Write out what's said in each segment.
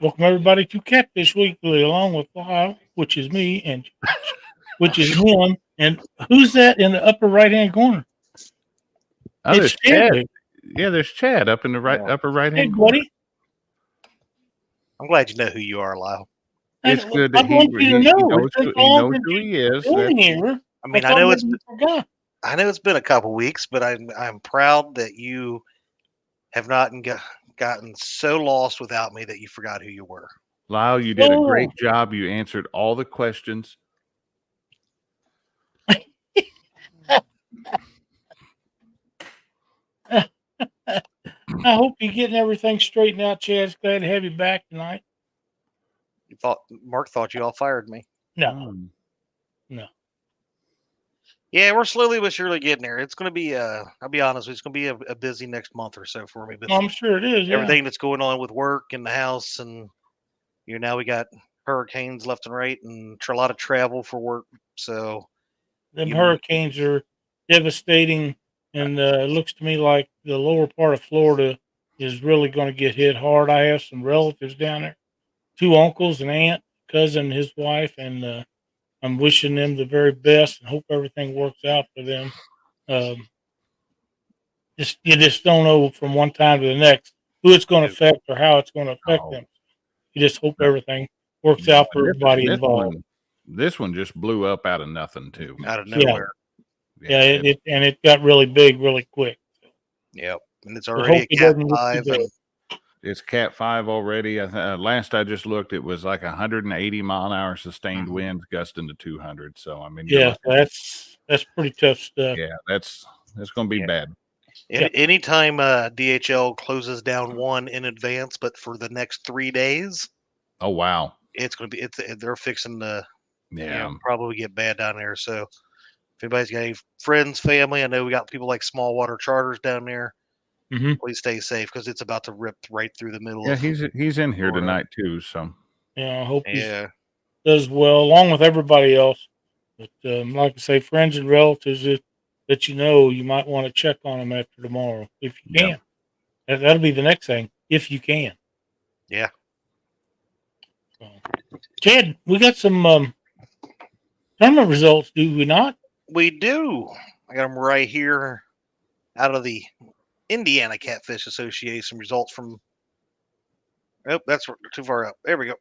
Welcome everybody to Catfish Weekly, along with Lyle, which is me, and which is him. And who's that in the upper right hand corner? Oh, It's there's Chad. Chad. Yeah, there's Chad up in the upper right Hey, hand corner. buddy. I'm glad you know who you are, Lyle. It's good that I want you to know. knows, It's been he long knows since who he is. doing here. I mean, thought maybe you forgot. I know it's been a couple weeks, but I'm proud that you have not gotten so lost without me that you forgot who you were. Lyle, you did a great job. You answered all the questions. I hope you're getting everything straightened out, Chad. Glad to have you back tonight. Mark thought you all fired me. No. Yeah, we're slowly but surely getting there. It's going to be, I'll be honest, it's going to be a busy next month or so for me. But I'm sure it is. Everything that's going on with work and the house, and now we got hurricanes left and right, and a lot of travel for work. So them hurricanes are devastating, and it looks to me like the lower part of Florida is really going to get hit hard. I have some relatives down there, 2 uncles, an aunt, cousin, his wife, and I'm wishing them the very best and hope everything works out for them. You just don't know from one time to the next who it's going to affect or how it's going to affect them. You just hope everything works out for everybody involved. This one just blew up out of nothing, too. Out of nowhere. Yeah, it got really big really quick. Yep, and it's already a Cat 5. It's Cat 5 already. Last I just looked, it was like 180 mile an hour sustained winds gusting to 200. So I mean, that's pretty tough stuff. Yeah, that's going to be bad. Anytime DHL closes down one in advance, but for the next 3 days. Oh wow! It's going to be. They're fixing to. Yeah, probably get bad down there. So if anybody's got any friends, family, I know we got people like Small Water Charters down there. Mm-hmm. Please stay safe because it's about to rip right through the middle. Yeah, he's in here tonight too. So I hope he does well along with everybody else. But like I say, friends and relatives that you might want to check on them after tomorrow if you can. That'll be the next thing if you can. Yeah. So, Chad, we got some tournament results, do we not? We do. I got them right here out of the Indiana Catfish Association results from. Oh, that's too far up. There we go.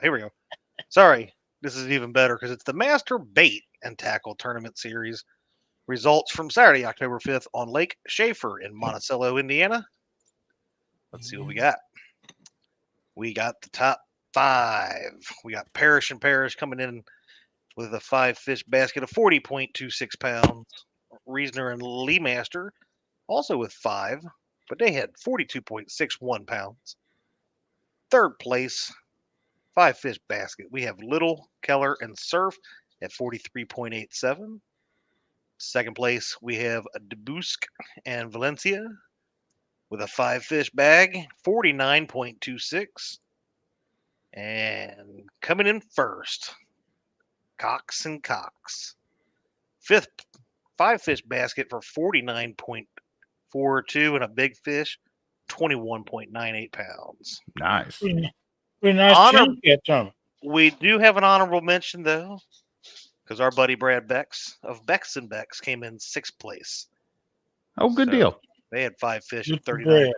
Here we go. Sorry, this is even better because it's the Master Bait and Tackle Tournament Series results from Saturday, October 5th on Lake Schaefer in Monticello, Indiana. Let's see what we got. We got the top 5. We got Parrish and Parrish coming in with a 5-fish basket of 40.26 pounds. Reasoner and Lee Master also with 5, but they had 42.61 pounds. Third place, 5-fish basket. We have Little, Keller, and Surf at 43.87. Second place, we have Debusk and Valencia with a 5-fish bag, 49.26. And coming in first, Cox and Cox. 5th 5-fish basket for 49.42 and a big fish, 21.98 pounds. Nice. Pretty nice tournament. We do have an honorable mention, though, because our buddy Brad Becks of Becks and Becks came in 6th place. Oh, good deal. They had 5 fish at 39.62.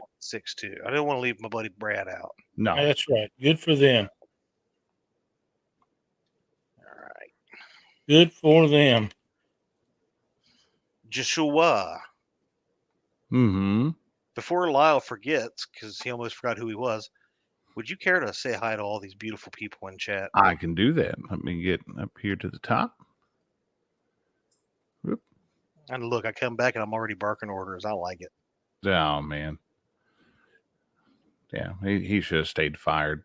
I didn't want to leave my buddy Brad out. No. That's right. Good for them. All right. Good for them. Joshua. Mm-hmm. Before Lyle forgets, because he almost forgot who he was, would you care to say hi to all these beautiful people in chat? I can do that. Let me get up here to the top. Whoop. And look, I come back and I'm already barking orders. I like it. Oh, man. Yeah, he should have stayed fired.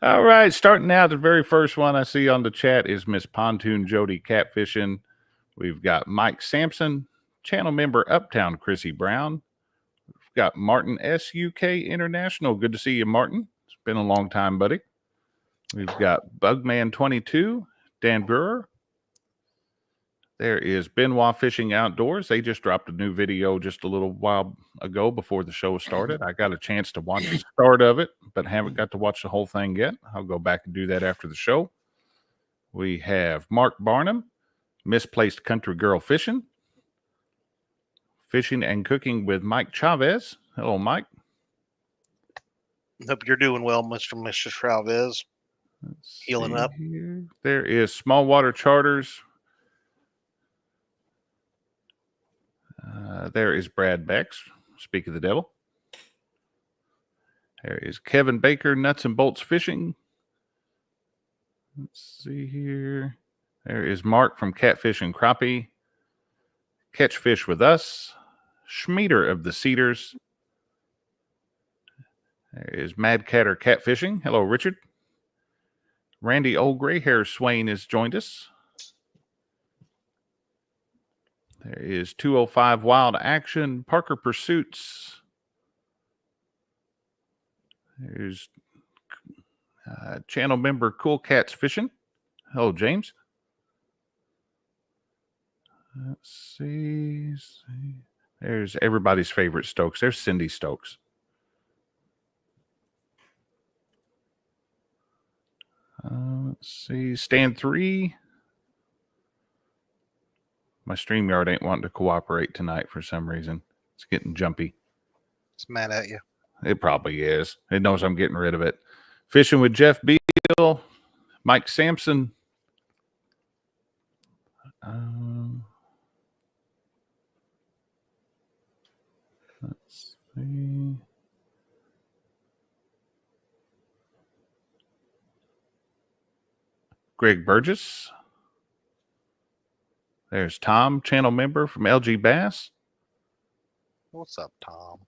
All right, starting out, the very first one I see on the chat is Miss Pontoon Jody Catfishing. We've got Mike Sampson, channel member Uptown Chrissy Brown. We've got Martin S. UK International. Good to see you, Martin. It's been a long time, buddy. We've got Bugman22, Dan Brewer. There is Benoit Fishing Outdoors. They just dropped a new video just a little while ago before the show started. I got a chance to watch the start of it, but haven't got to watch the whole thing yet. I'll go back and do that after the show. We have Mark Barnum, Misplaced Country Girl Fishing. Fishing and Cooking with Mike Chavez. Hello, Mike. Hope you're doing well, Mr. and Mrs. Chavez. Let's Healing see up. here. There is Small Water Charters. There is Brad Bex, Speak of the Devil. There is Kevin Baker, Nuts and Bolts Fishing. Let's see here. There is Mark from Catfish and Crappie. Catch Fish with Us. Schmieder of the Cedars. There is Mad Catter Catfishing. Hello, Richard. Randy Old Gray Hair Swain has joined us. There is 205 Wild Action, Parker Pursuits. There's channel member Cool Cats Fishing. Hello, James. Let's see. There's everybody's favorite Stokes. There's Cindy Stokes. Let's see. Stand 3. My StreamYard ain't wanting to cooperate tonight for some reason. It's getting jumpy. It's mad at you. It probably is. It knows I'm getting rid of it. Fishing with Jeff Beal, Mike Sampson. Let's see. Greg Burgess. There's Tom, channel member from LG Bass. What's up, Tom?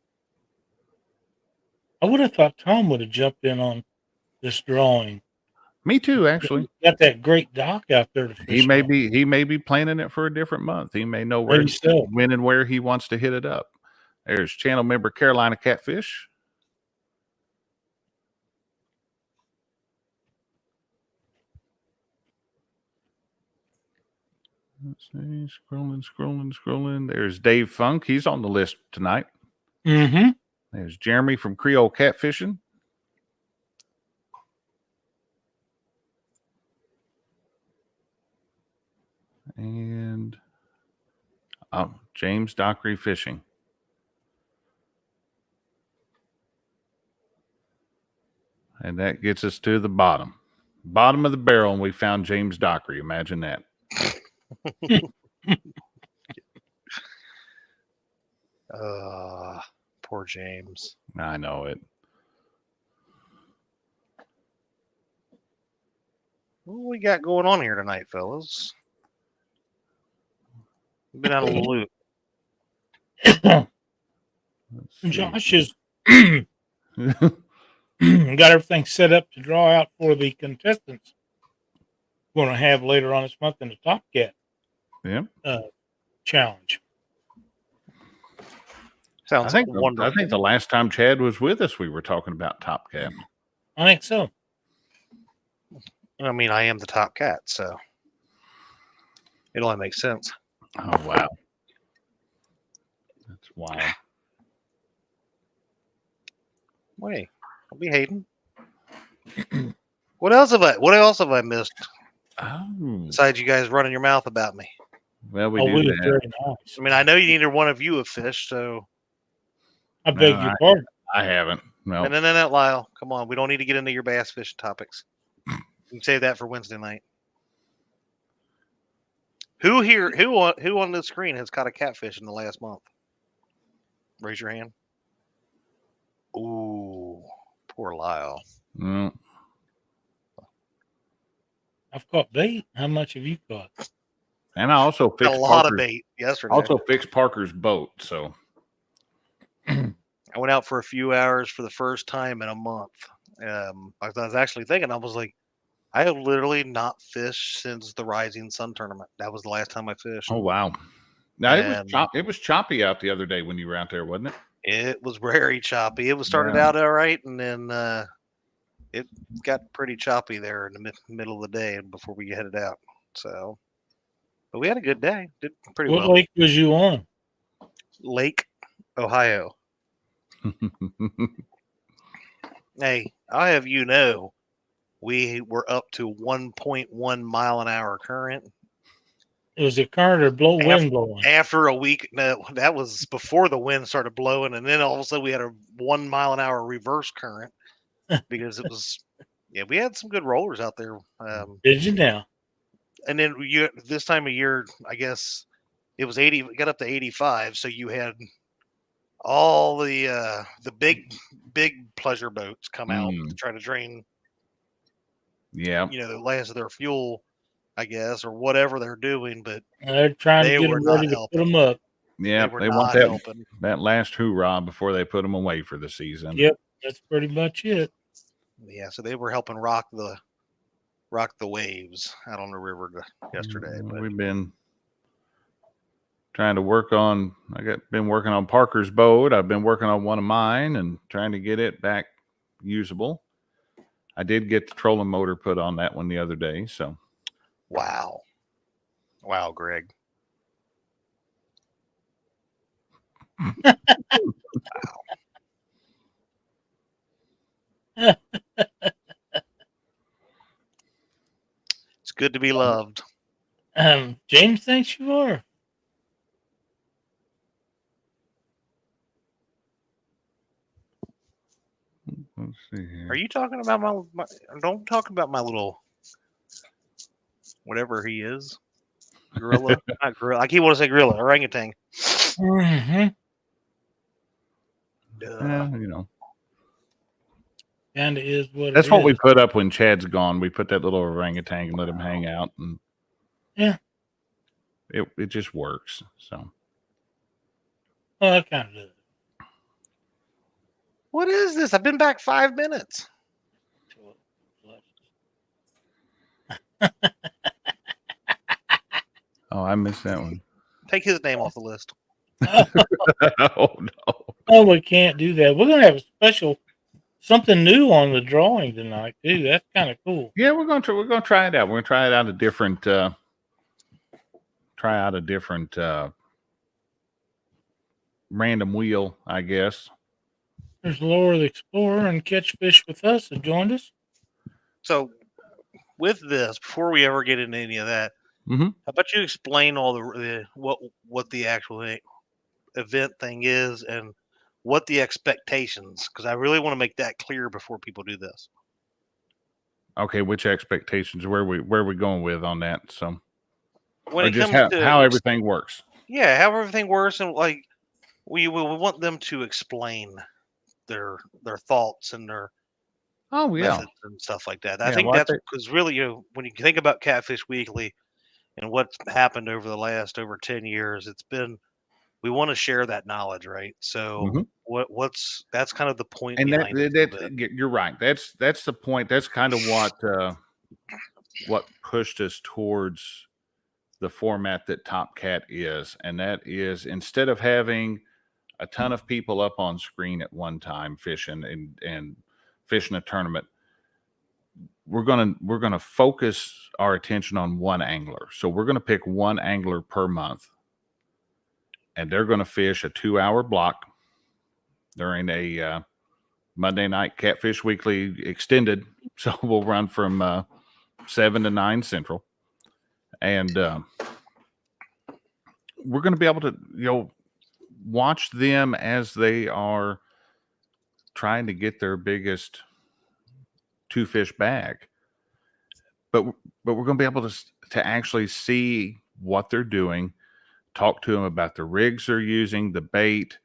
I would have thought Tom would have jumped in on this drawing. Me too, actually. He's got that great dock out there to fish. He may be planning it for a different month. He may know where when and where he wants to hit it up. There's channel member Carolina Catfish. Let's see. Scrolling. There's Dave Funk. He's on the list tonight. Mm-hmm. There's Jeremy from Creole Catfishing. And James Dockery Fishing. And that gets us to the bottom of the barrel, and we found James Dockery. Imagine that. Poor James. I know it. What we got going on here tonight, fellas? Been out of the loop. Josh is got everything set up to draw out for the contestants we're going to have later on this month in the Top Cat challenge. Sounds wonderful. I think the last time Chad was with us, we were talking about Top Cat. I think so. I mean, I am the Top Cat, so it only makes sense. Oh, wow. That's wild. Wait, I'll be hating. What else have I missed? Besides you guys running your mouth about me. Well, we do that. Very nice. I mean, I know neither one of you have fished, so I beg your pardon. I haven't. No. No, Lyle. Come on, we don't need to get into your bass fishing topics. You can save that for Wednesday night. Who on the screen has caught a catfish in the last month? Raise your hand. Ooh, poor Lyle. Mm. I've caught bait. How much have you caught? And I also fixed a lot of bait yesterday. Also fixed Parker's boat. So I went out for a few hours for the first time in a month. I was actually thinking, I was like, I have literally not fished since the Rising Sun tournament. That was the last time I fished. Oh, wow. Now, it was choppy out the other day when you were out there, wasn't it? It was very choppy. It was started out all right, and then it got pretty choppy there in the middle of the day before we headed out. So But we had a good day. Did pretty What well. lake was you on? Lake, Ohio. Hey, I have we were up to 1.1 mile an hour current. It was a current or wind blowing? After a week, no, that was before the wind started blowing, and then all of a sudden we had a 1 mile an hour reverse current because it was, yeah, we had some good rollers out there. Did you now? And then this time of year, I guess it was 80, got up to 85, so you had all the big pleasure boats come out to try to drain, Yeah, the last of their fuel, I guess, or whatever they're doing, but They're trying to they get were them not ready to put helping. them up. yeah. They were They want not helping. that last hoorah before they put them away for the season. Yep, that's pretty much it. Yeah, so they were helping rock the waves out on the river yesterday. But We've been trying to work on. Been working on Parker's boat. I've been working on one of mine and trying to get it back usable. I did get the trolling motor put on that one the other day. So, wow, Greg. Wow. It's good to be loved. James thinks you are. let's see here. Are you talking about my don't talk about my little whatever he is? Gorilla? Not gorilla. I keep wanting to say gorilla, orangutan. Mm-hmm. Kind of is what That's it what is. we put up when Chad's gone. We put that little orangutan and let him hang out, and yeah, it just works. So, well, I kind of do. What is this? I've been back 5 minutes. oh, I missed that one. Take his name off the list. oh no! Oh, we can't do that. We're gonna have a special something new on the drawing tonight too. That's kind of cool. Yeah, we're gonna try it out. We're gonna try it out a different. Try out a different random wheel, I guess. There's Laura the Explorer and Catch Fish with Us that joined us. So, with this, before we ever get into any of that, how about you explain all the what the actual event thing is and what the expectations? Because I really want to make that clear before people do this. Okay, which expectations? Where are we going with on that? So, when or it just comes to how everything works. Yeah, how everything works, and like we want them to explain their thoughts and their methods and stuff like that. I think that's because really, when you think about Catfish Weekly and what's happened over the last over 10 years, we want to share that knowledge, right? So that's kind of the point and behind it. You're right. That's the point. That's kind of what pushed us towards the format that Top Cat is, and that is instead of having a ton of people up on screen at one time fishing and fishing a tournament, we're gonna focus our attention on one angler. So we're gonna pick one angler per month, and they're gonna fish a 2-hour block during a Monday night Catfish Weekly extended. So we'll run from 7 to 9 Central, and we're going to be able to watch them as they are trying to get their biggest 2-fish bag, but we're going to be able to actually see what they're doing, talk to them about the rigs they're using, the bait,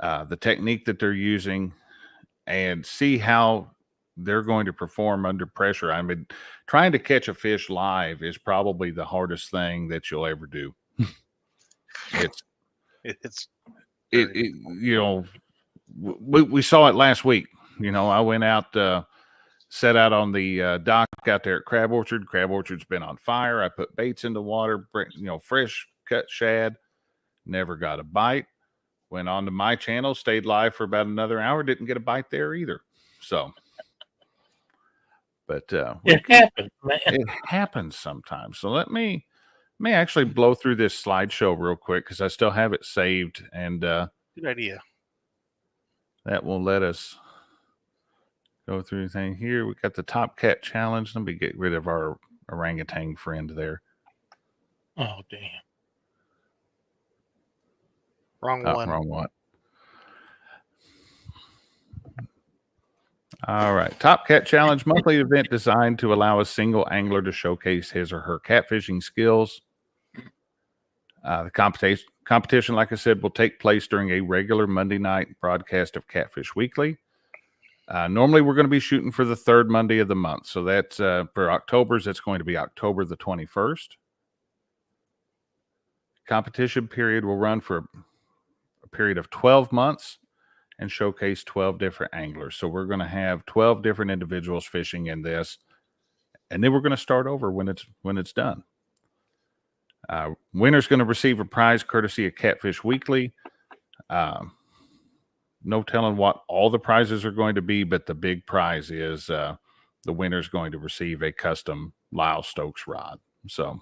the technique that they're using, and see how they're going to perform under pressure. I mean, trying to catch a fish live is probably the hardest thing that you'll ever do. We saw it last week. I went out, set out on the dock out there at Crab Orchard. Crab Orchard's been on fire. I put baits in the water, fresh cut shad, never got a bite. Went on to my channel, stayed live for about another hour, didn't get a bite there either. So, but it happens, man. It happens sometimes. So let me May actually blow through this slideshow real quick because I still have it saved, and Good idea. that will let us go through anything here. We got the Top Cat Challenge. Let me get rid of our orangutan friend there. Oh, damn. Wrong one. Wrong one. All right. Top Cat Challenge, monthly event designed to allow a single angler to showcase his or her catfishing skills. The competition, like I said, will take place during a regular Monday night broadcast of Catfish Weekly. Normally, we're going to be shooting for the third Monday of the month. So that's for October's, that's going to be October the 21st. Competition period will run for a period of 12 months and showcase 12 different anglers. So we're going to have 12 different individuals fishing in this, and then we're going to start over when it's done. Winner's going to receive a prize courtesy of Catfish Weekly. No telling what all the prizes are going to be, but the big prize is the winner's going to receive a custom Lyle Stokes rod. So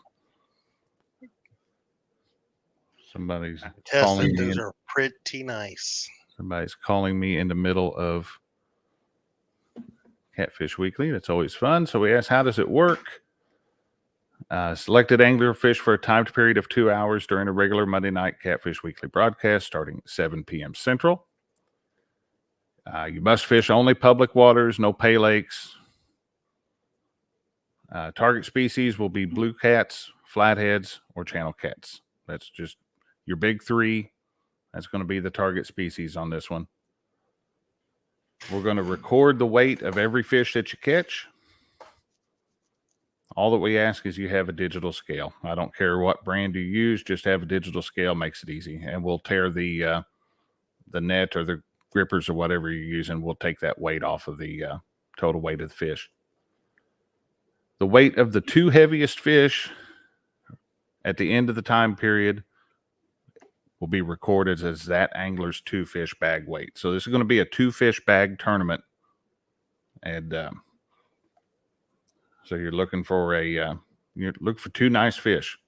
somebody's calling me. Those are pretty nice. Somebody's calling me in the middle of Catfish Weekly. That's always fun. So we asked, how does it work? Selected angler fish for a timed period of 2 hours during a regular Monday night Catfish Weekly broadcast starting at 7 p.m. Central. You must fish only public waters, no pay lakes. Target species will be blue cats, flatheads, or channel cats. That's just your big three. That's going to be the target species on this one. We're going to record the weight of every fish that you catch. All that we ask is you have a digital scale. I don't care what brand you use, just have a digital scale, makes it easy. And we'll tear the net or the grippers or whatever you're using. We'll take that weight off of the total weight of the fish. The weight of the two heaviest fish at the end of the time period will be recorded as that angler's 2 fish bag weight. So this is going to be a 2 fish bag tournament. And so you're looking for you look for 2 nice fish.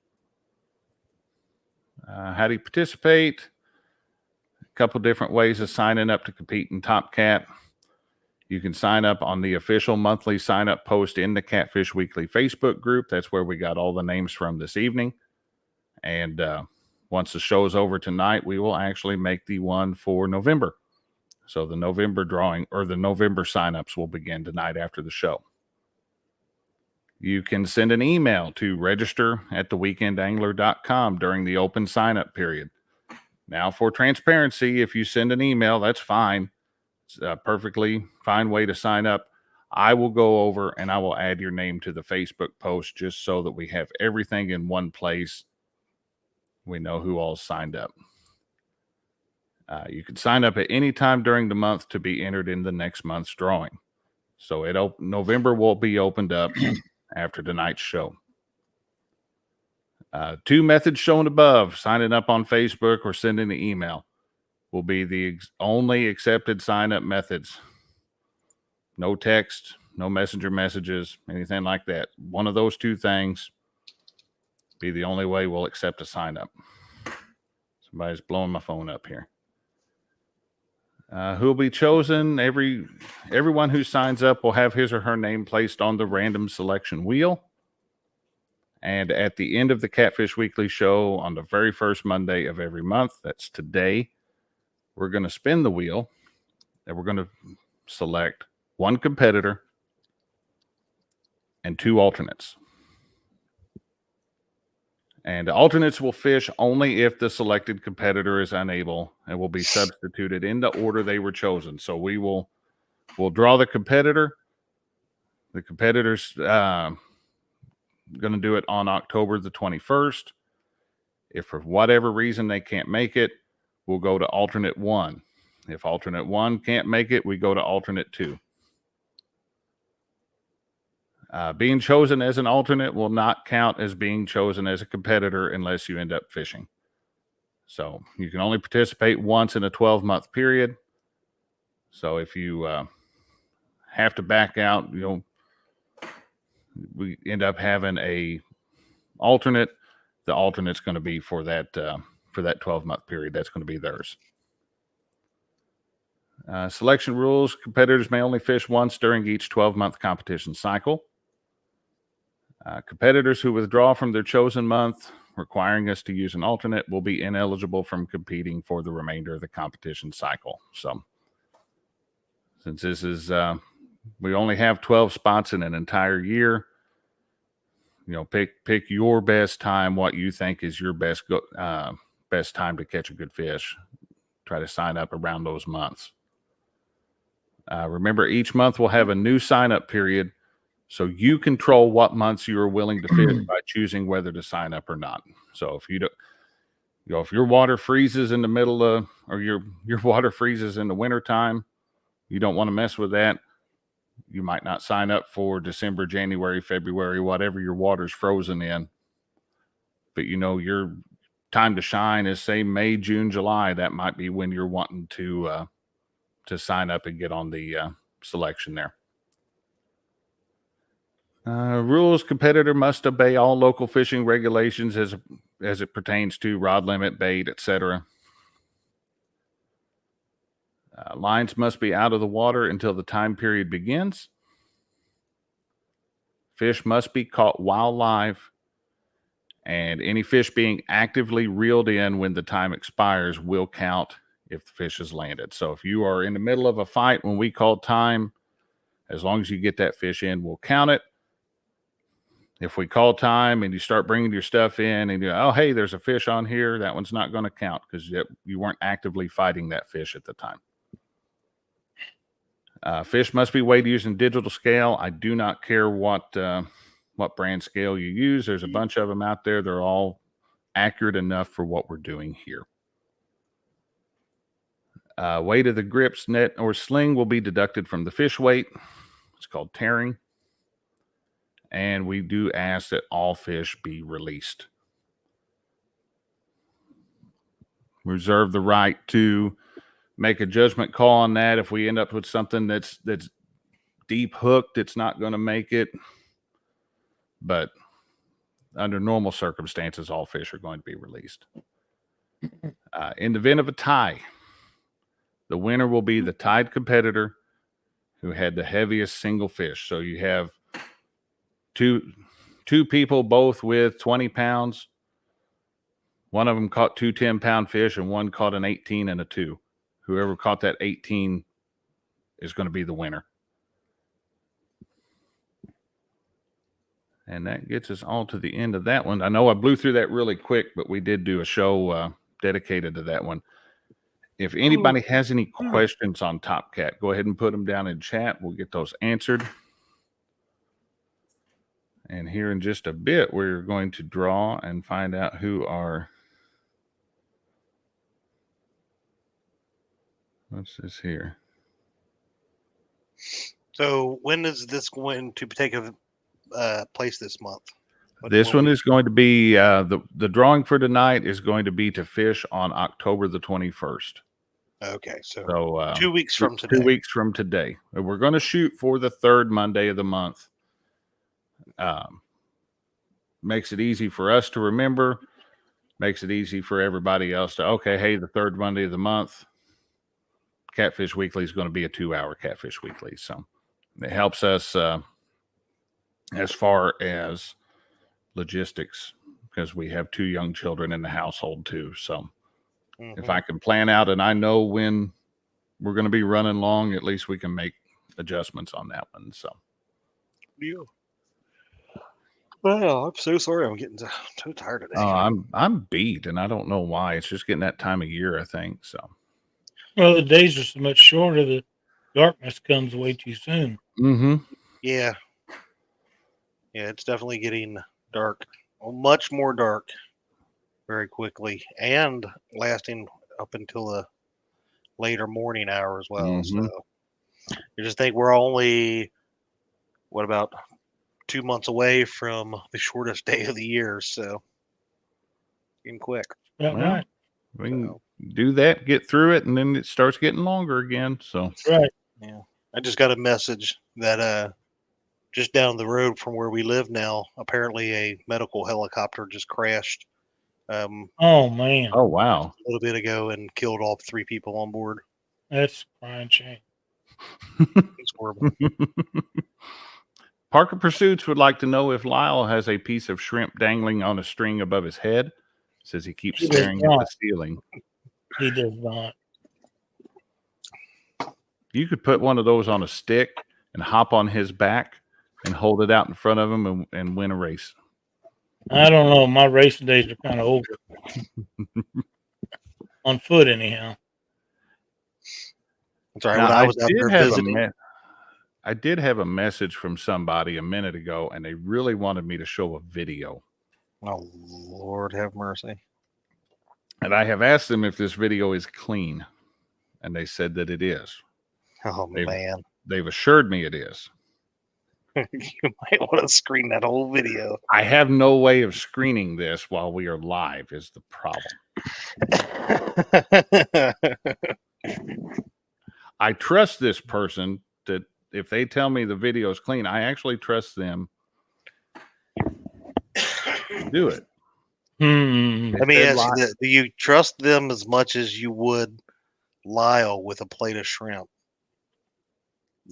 How do you participate? A couple different ways of signing up to compete in Top Cat. You can sign up on the official monthly sign up post in the Catfish Weekly Facebook group. That's where we got all the names from this evening. And once the show is over tonight, we will actually make the one for November. So the November drawing or the November signups will begin tonight after the show. You can send an email to register@theweekendangler.com during the open sign-up period. Now, for transparency, if you send an email, that's fine. It's a perfectly fine way to sign up. I will go over and I will add your name to the Facebook post just so that we have everything in one place. We know who all signed up. You can sign up at any time during the month to be entered in the next month's drawing. So November will be opened up after tonight's show. 2 methods shown above, signing up on Facebook or sending an email, will be the only accepted sign-up methods. No text, no messenger messages, anything like that. One of those 2 things be the only way we'll accept a sign-up. Somebody's blowing my phone up here. Who will be chosen? Everyone who signs up will have his or her name placed on the random selection wheel. And at the end of the Catfish Weekly show on the very first Monday of every month, that's today, we're going to spin the wheel and we're going to select 1 competitor and 2 alternates. And alternates will fish only if the selected competitor is unable and will be substituted in the order they were chosen. So we'll draw the competitor. The competitor's going to do it on October the 21st. If for whatever reason they can't make it, we'll go to alternate 1. If alternate 1 can't make it, we go to alternate 2. Being chosen as an alternate will not count as being chosen as a competitor unless you end up fishing. So you can only participate once in a 12-month period. So if you have to back out, we end up having a alternate, the alternate's going to be for that 12-month period. That's going to be theirs. Selection rules: competitors may only fish once during each 12-month competition cycle. Competitors who withdraw from their chosen month, requiring us to use an alternate, will be ineligible from competing for the remainder of the competition cycle. So, since this is, we only have 12 spots in an entire year, pick your best time, what you think is your best time to catch a good fish. Try to sign up around those months. Remember, each month will have a new sign-up period, so you control what months you are willing to fish by choosing whether to sign up or not. So if you don't, if your water freezes in the middle of, or your water freezes in the wintertime, you don't want to mess with that. You might not sign up for December, January, February, whatever your water's frozen in. But your time to shine is, say, May, June, July. That might be when you're wanting to sign up and get on the selection there. Rules: competitor must obey all local fishing regulations as it pertains to rod limit, bait, etc. Lines must be out of the water until the time period begins. Fish must be caught while live, and any fish being actively reeled in when the time expires will count if the fish is landed. So if you are in the middle of a fight when we call time, as long as you get that fish in, we'll count it. If we call time and you start bringing your stuff in and oh, hey, there's a fish on here, that one's not going to count because you weren't actively fighting that fish at the time. Fish must be weighed using digital scale. I do not care what brand scale you use. There's a bunch of them out there. They're all accurate enough for what we're doing here. Weight of the grips, net, or sling will be deducted from the fish weight. It's called tearing. And we do ask that all fish be released. Reserve the right to make a judgment call on that. If we end up with something that's deep hooked, it's not going to make it. But under normal circumstances, all fish are going to be released. In the event of a tie, the winner will be the tied competitor who had the heaviest single fish. So you have two people, both with 20 pounds. One of them caught two 10-pound fish and one caught an 18 and a 2. Whoever caught that 18 is going to be the winner. And that gets us all to the end of that one. I know I blew through that really quick, but we did do a show dedicated to that one. If anybody has any questions on Top Cat, go ahead and put them down in chat. We'll get those answered. And here in just a bit, we're going to draw and find out who are... What's this here? So when is this going to take place this month? This one is going to be, the drawing for tonight is going to be to fish on October the 21st. Okay, so 2 weeks from today. 2 weeks from today. We're going to shoot for the third Monday of the month. Makes it easy for us to remember. Makes it easy for everybody else to, okay, hey, the third Monday of the month, Catfish Weekly is going to be a 2-hour Catfish Weekly. So it helps us as far as logistics, because we have 2 young children in the household too. So if I can plan out and I know when we're going to be running long, at least we can make adjustments on that one. So yeah. Well, I'm so sorry. I'm getting so tired today. I'm beat, and I don't know why. It's just getting that time of year, I think. So, well, the days are so much shorter. The darkness comes way too soon. Mm-hmm. Yeah, it's definitely getting dark, much more dark, very quickly, and lasting up until the later morning hour as well. Mm-hmm. So, you just think we're only about 2 months away from the shortest day of the year, so getting quick. Well, right. We can do that, get through it, and then it starts getting longer again. So that's right. Yeah, I just got a message that just down the road from where we live now, apparently a medical helicopter just crashed Oh man, Oh, wow. a little bit ago and killed all 3 people on board. that's a crying shame. It's horrible. Parker Pursuits would like to know if Lyle has a piece of shrimp dangling on a string above his head. Says he keeps He does staring at the not. ceiling. He does not. You could put one of those on a stick and hop on his back and hold it out in front of him and win a race. I don't know. My racing days are kind of over. On foot, anyhow. That's all right. Now, When I was out there visiting, I did have a message from somebody a minute ago, and they really wanted me to show a video. oh Lord have mercy. And I have asked them if this video is clean, and they said that it is. Oh man, They've assured me it is. you might want to screen that whole video. I have no way of screening this while we are live is the problem. I trust this person that if they tell me the video is clean, I actually trust them to do it. Let me ask you this. Do you trust them as much as you would Lyle with a plate of shrimp?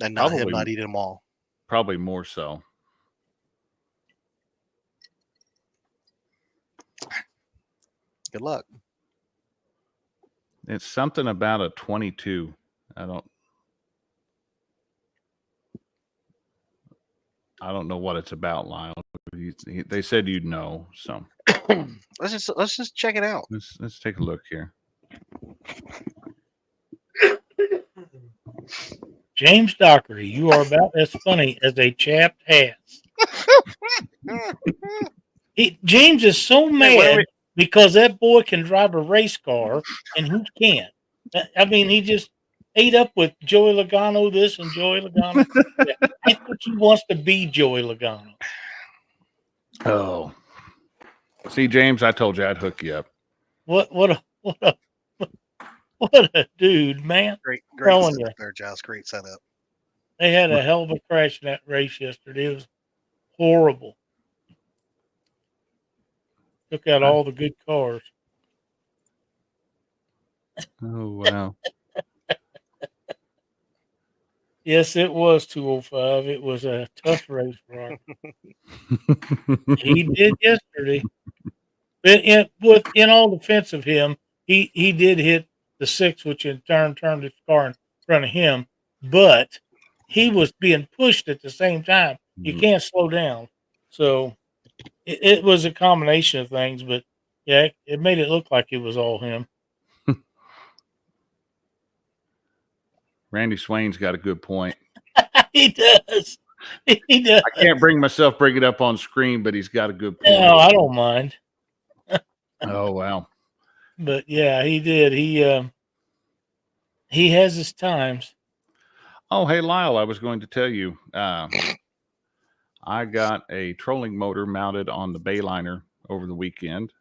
And not him not eating them all? Probably more so. Good luck. It's something about a 22. I don't know what it's about, Lyle. They said you'd know, so let's just check it out. Let's take a look here. James Dockery, you are about as funny as a chapped ass. James is so mad because that boy can drive a race car and he can't. I mean, he just ate up with Joey Logano this and Joey Logano. I think he wants to be Joey Logano. Oh, see, James, I told you I'd hook you up. What a dude, man! Great setup there, Josh. Great setup. They had a hell of a crash in that race yesterday. It was horrible. Took out all the good cars. Oh wow! Yes, it was 205. It was a tough race for him. He did yesterday. But in all defense of him, he did hit the 6, which in turn turned his car in front of him. But he was being pushed at the same time. You can't slow down. So it was a combination of things. But yeah, it made it look like it was all him. Randy Swain's got a good point. He does. He does. I can't bring myself bring it up on screen, but he's got a good point. No, I don't mind. Oh wow! But yeah, he did. He has his times. Oh hey Lyle, I was going to tell you, I got a trolling motor mounted on the Bayliner over the weekend.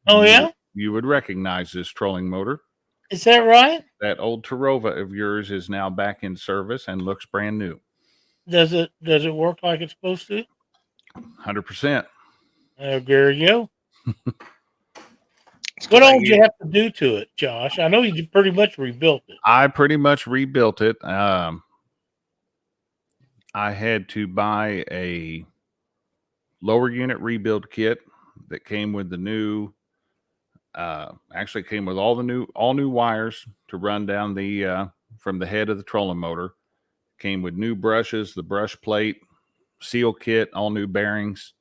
Oh yeah, you would recognize this trolling motor. Is that right? That old Tarova of yours is now back in service and looks brand new. Does it work like it's supposed to? 100%. There you go. What all did you have to do to it, Josh? I know you pretty much rebuilt it. I pretty much rebuilt it. I had to buy a lower unit rebuild kit that came with the new. Actually came with all new wires to run down the from the head of the trolling motor. Came with new brushes, the brush plate, seal kit, all new bearings.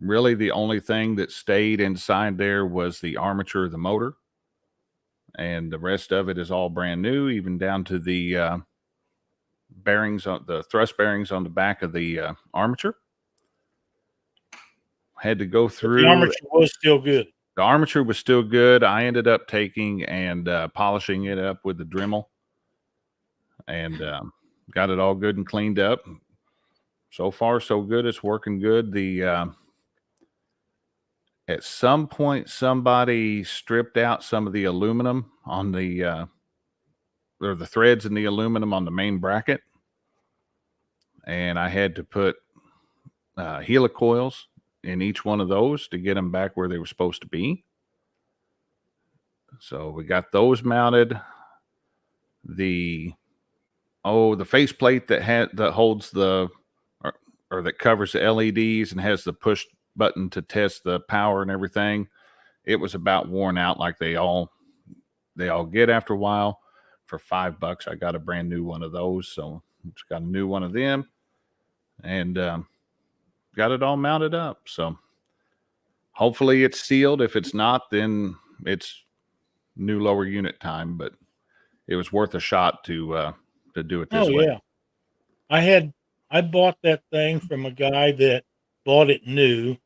Really the only thing that stayed inside there was the armature of the motor, and the rest of it is all brand new, even down to the bearings on the thrust bearings on the back of the armature. Had to go through. The armature was still good. The armature was still good. I ended up taking and polishing it up with the Dremel, and got it all good and cleaned up. So far, so good. It's working good. The at some point, somebody stripped out some of the aluminum on the or the threads in the aluminum on the main bracket, and I had to put helicoils in each one of those to get them back where they were supposed to be. So we got those mounted. The faceplate that holds the or that covers the LEDs and has the push button to test the power and everything. It was about worn out, like they all get after a while. For $5, I got a brand new one of those. So just got a new one of them, and got it all mounted up. So hopefully it's sealed. If it's not, then it's new lower unit time. But it was worth a shot to do it this way. Yeah. I bought that thing from a guy that bought it new.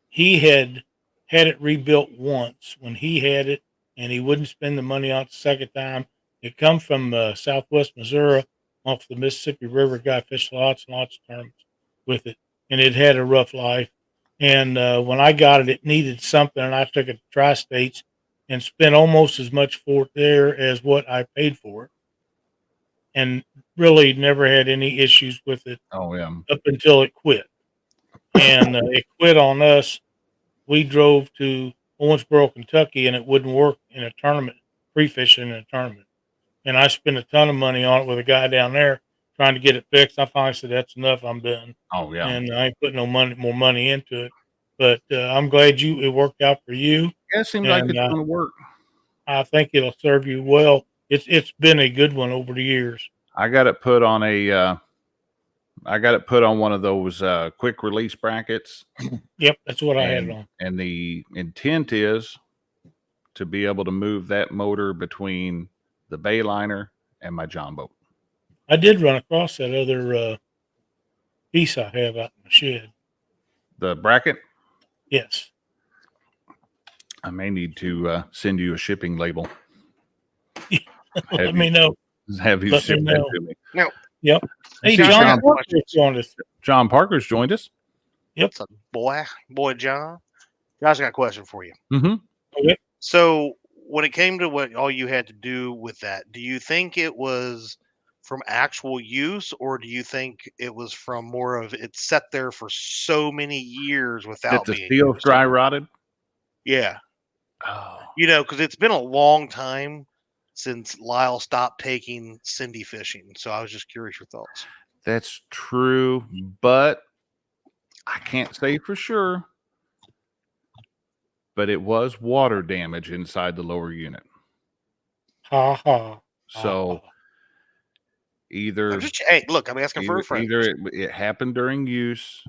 He had it rebuilt once when he had it, and he wouldn't spend the money on it the second time. It come from Southwest Missouri off the Mississippi River. Guy fished lots and lots of tournaments with it, and it had a rough life. And when I got it, it needed something, and I took it to Tri-States and spent almost as much for it there as what I paid for it, and really never had any issues with it. Oh yeah, up until it quit, and it quit on us. We drove to Owensboro, Kentucky, and it wouldn't work in a tournament, pre-fishing in a tournament. And I spent a ton of money on it with a guy down there trying to get it fixed. I finally said, "That's enough. I'm done." oh yeah. And I ain't putting more money into it. But I'm glad it worked out for you. Yeah, it seems like And it's going to work. I think it'll serve you well. It's been a good one over the years. I got it put on one of those quick release brackets. Yep, that's what I had it on. And the intent is to be able to move that motor between the Bayliner and my John boat. I did run across that other piece I have out in the shed. The bracket? Yes. I may need to send you a shipping label. Let me know. Have you ship that to me? No. Yep. Hey, John Parker's joined us. John Parker's joined us. Yep. What's up, boy John. Josh, I got a question for you. Mm-hmm. Okay. So when it came to what all you had to do with that, do you think it was from actual use, or do you think it was from more of it sat there for so many years without That the being steel's used? dry rotted? Yeah. Oh. Because it's been a long time since Lyle stopped taking Cindy fishing. So I was just curious your thoughts. That's true, but I can't say for sure. But it was water damage inside the lower unit. Ha ha. So either hey, look, I'm asking for a friend. Either it happened during use,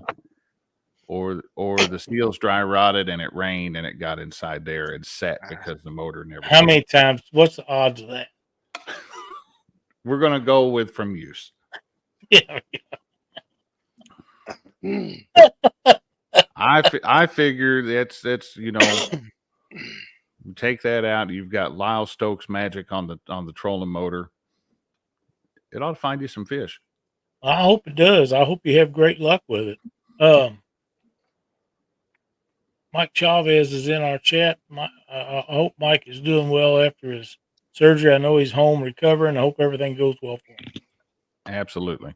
or the steel's dry rotted and it rained and it got inside there and sat because the motor never. How many times? What's the odds of that? We're gonna go with from use. Yeah. I figure that's take that out. You've got Lyle Stokes magic on the trolling motor. It ought to find you some fish. I hope it does. I hope you have great luck with it. Mike Chavez is in our chat. I hope Mike is doing well after his surgery. I know he's home recovering. I hope everything goes well for him. Absolutely.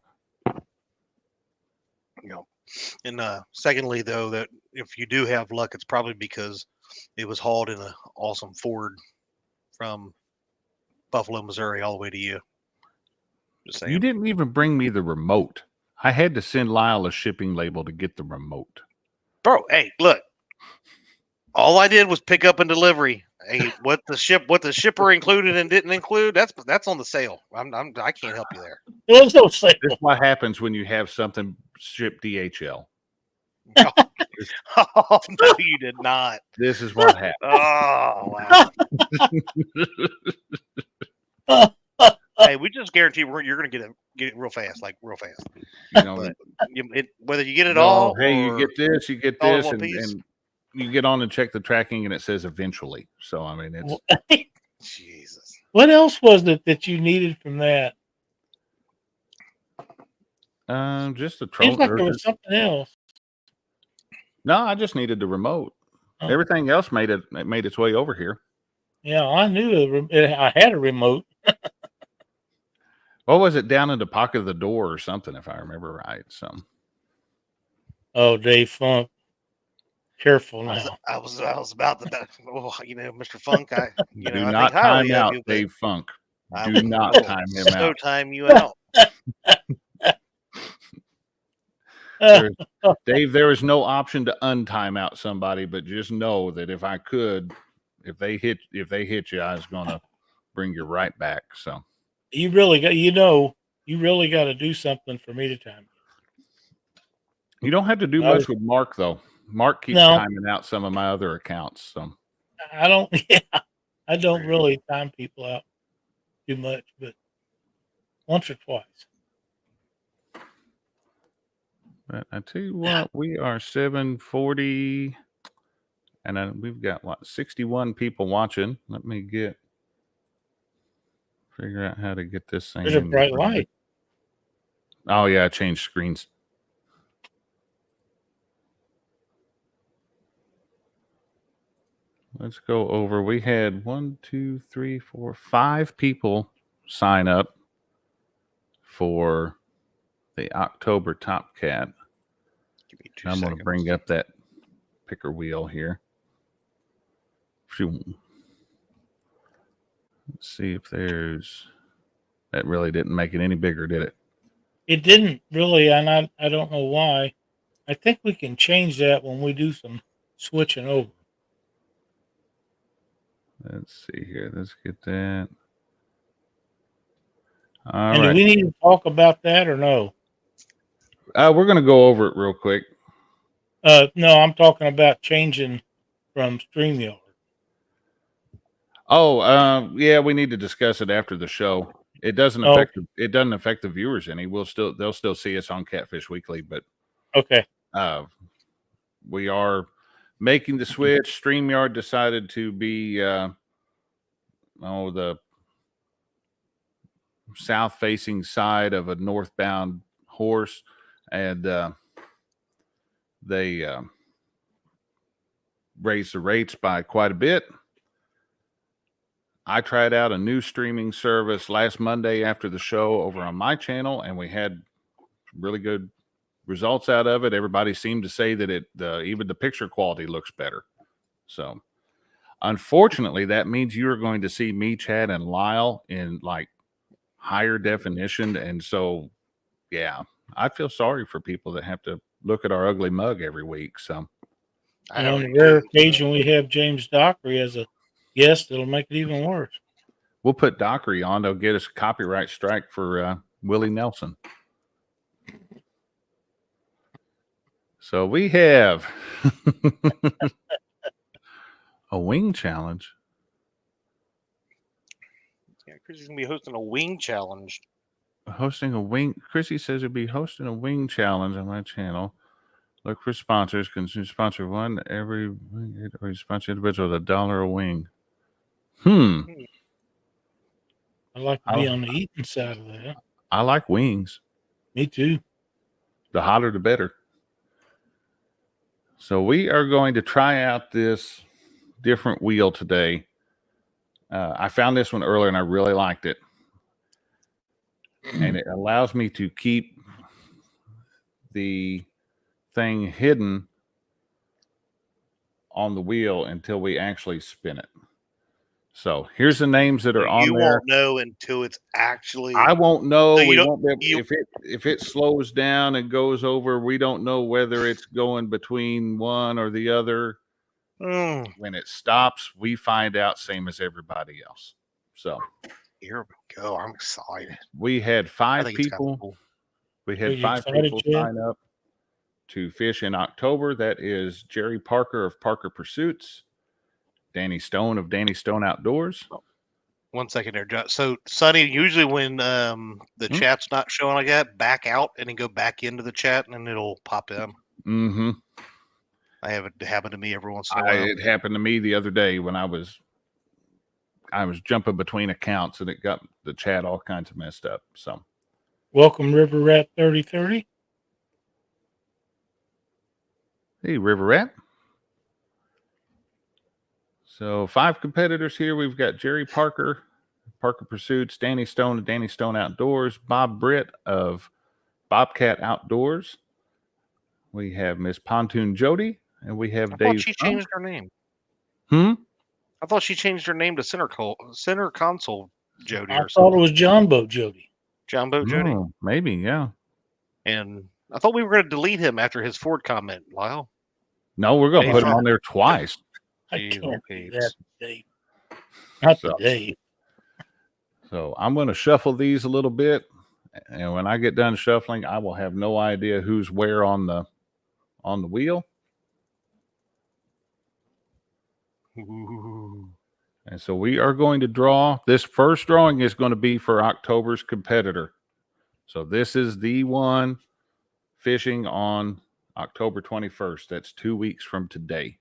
And secondly, though, that if you do have luck, it's probably because it was hauled in an awesome Ford from Buffalo, Missouri, all the way to you. Just saying. You didn't even bring me the remote. I had to send Lyle a shipping label to get the remote. Bro, hey, look. All I did was pick up and delivery. Hey, what the shipper included and didn't include, that's on the sale. I can't help you there. There's no sale. This is what happens when you have something shipped DHL. Oh, no, you did not. This is what happened. Oh, wow. Hey, we just guarantee you're going to get it real fast, like real fast. Whether you get it all, hey, you get this, and you get on and check the tracking, and it says eventually. So I mean, it's Jesus. What else was it that you needed from that? Just the troll. Seems like there was something else. No, I just needed the remote. Oh. Everything else made its way over here. Yeah, I knew I had a remote. What was it, down in the pocket of the door or something, if I remember right? So. Oh, Dave Funk. Careful now. I was about to, oh, Mr. Funk, I Do I think not time highly of out you, but Dave Funk. I Do will, not I will time him so out. time you out. Dave, there is no option to untime out somebody, but just know that if I could, if they hit you, I was gonna bring you right back. So You really got, you really got to do something for me to time. you don't have to do much with Mark though. Mark keeps timing out some of my other accounts. So I don't. Yeah, I don't really time people out too much, but once or twice. But I tell you what, we are 740, and we've got 61 people watching. Let me figure out how to get this thing. There's a bright light. Oh yeah, I changed screens. Let's go over. We had 1, 2, 3, 4, 5 people sign up for the October Top Cat. Give me 2 I'm going to seconds. bring up that picker wheel here. Let's see if there's. That really didn't make it any bigger, did it? It didn't really, and I don't know why. I think we can change that when we do some switching over. Let's see here. Let's get that. All right. Do we need to talk about that or no? We're going to go over it real quick. No, I'm talking about changing from StreamYard. Oh, yeah, we need to discuss it after the show. It doesn't affect the viewers any. They'll still see us on Catfish Weekly, but okay. We are making the switch. StreamYard decided to be the south facing side of a northbound horse, and they raised the rates by quite a bit. I tried out a new streaming service last Monday after the show over on my channel, and we had really good results out of it. Everybody seemed to say that even the picture quality looks better. So unfortunately, that means you're going to see me, Chad, and Lyle in like higher definition. And so, yeah, I feel sorry for people that have to look at our ugly mug every week. So, and on the rare occasion we have James Dockery as a guest, it'll make it even worse. We'll put Dockery on. They'll get us a copyright strike for Willie Nelson. So we have a wing challenge. Yeah, Chrissy's going to be hosting a wing challenge. Chrissy says he'll be hosting a wing challenge on my channel. Look for sponsors. Can sponsor one every week or sponsor individual with $1 a wing. I like to be on the eating side of that. I like wings. Me too. The hotter, the better. So we are going to try out this different wheel today. I found this one earlier and I really liked it. And it allows me to keep the thing hidden on the wheel until we actually spin it. So here's the names that are on there. You won't know until it's actually. I won't know. So we won't be able, if it slows down and goes over. We don't know whether it's going between one or the other. When it stops, we find out, same as everybody else. So here we go. I'm excited. We had 5 people. Cool. We had 5 people sign up to fish in October. That is Jerry Parker of Parker Pursuits, Danny Stone of Danny Stone Outdoors. 1 second there. So, Sonny, usually when the chat's not showing like that, back out and then go back into the chat and then it'll pop in. Mm-hmm. I have it happen to me every once in a while. It happened to me the other day when I was jumping between accounts and it got the chat all kinds of messed up. So, welcome, River Rat 3030. Hey, River Rat. So 5 competitors here. We've got Jerry Parker, Parker Pursuits, Danny Stone of Danny Stone Outdoors, Bob Britt of Bobcat Outdoors. We have Miss Pontoon Jody And we have I Dave. thought she changed her name. Hmm? I thought she changed her name to Center Console Jody I or thought it something. was John Boat Jody. John Boat Jody. Oh, maybe, yeah. And I thought we were going to delete him after his Ford comment, Lyle. No, we're going to Hey, put him John. on there twice. I Jeez, can't okay. do that today. Not So- today. So I'm going to shuffle these a little bit. And when I get done shuffling, I will have no idea who's where on the wheel. Ooh. And so we are going to draw. This first drawing is going to be for October's competitor. So this is the one fishing on October 21st. That's 2 weeks from today.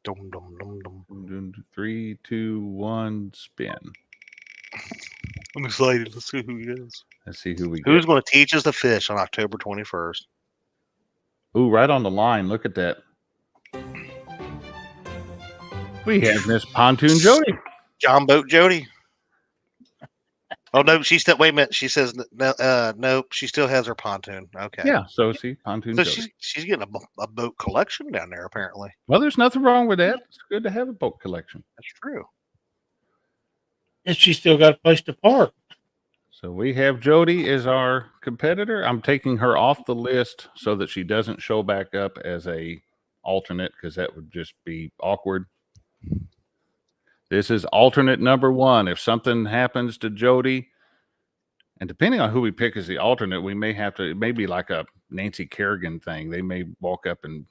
Dum, dum, dum, dum. 3, 2, 1, spin. I'm excited. Let's see who he is. Let's see who we Who's get. going to teach us to fish on October 21st? Ooh, right on the line. Look at that. We have Miss Pontoon Jody. John Boat Jody. Oh no, she still. Wait a minute. She says no. Nope. She still has her pontoon. Okay. Yeah, so see, Pontoon So Jody. she's getting a boat collection down there. Apparently, Well, there's nothing wrong with that. It's good to have a boat collection. that's true. And she still got a place to park. So we have Jody as our competitor. I'm taking her off the list so that she doesn't show back up as a alternate because that would just be awkward. This is alternate number 1. If something happens to Jody, and depending on who we pick as the alternate, we may have to, it may be like a Nancy Kerrigan thing. They may walk up and.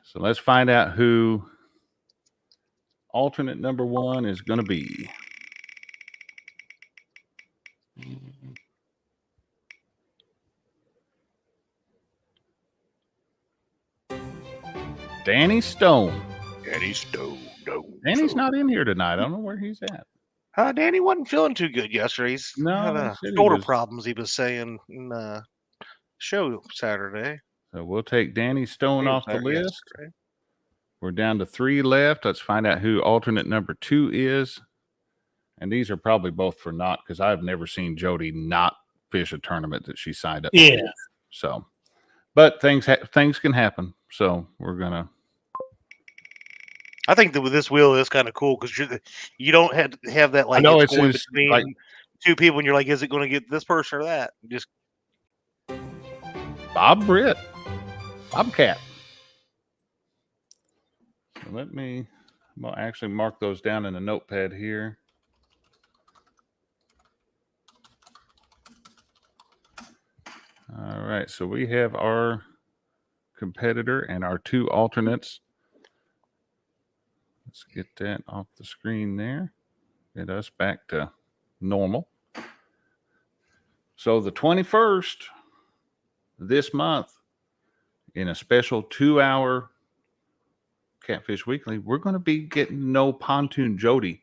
So let's find out who alternate number 1 is going to be. Danny Stone. Danny Stone. No. Danny's not in here tonight. I don't know where he's at. Danny wasn't feeling too good yesterday. He's No, had they said he shoulder was- problems. He was saying in the show Saturday. So we'll take Danny Stone off the Saturday, list. yesterday. We're down to 3 left. Let's find out who alternate number 2 is. And these are probably both for not, because I've never seen Jody not fish a tournament that she signed up. Yeah. For. So, but things can happen. So we're gonna. I think that with this wheel is kind of cool because you don't have that like know, it's going it's between like- two people and you're like, is it going to get this person or that? Just Bob Britt. Bobcat. So let me. I'll actually mark those down in a notepad here. All right, so we have our competitor and our 2 alternates. Let's get that off the screen there. Get us back to normal. So the 21st this month, in a special 2-hour Catfish Weekly, we're going to be getting no Pontoon Jody.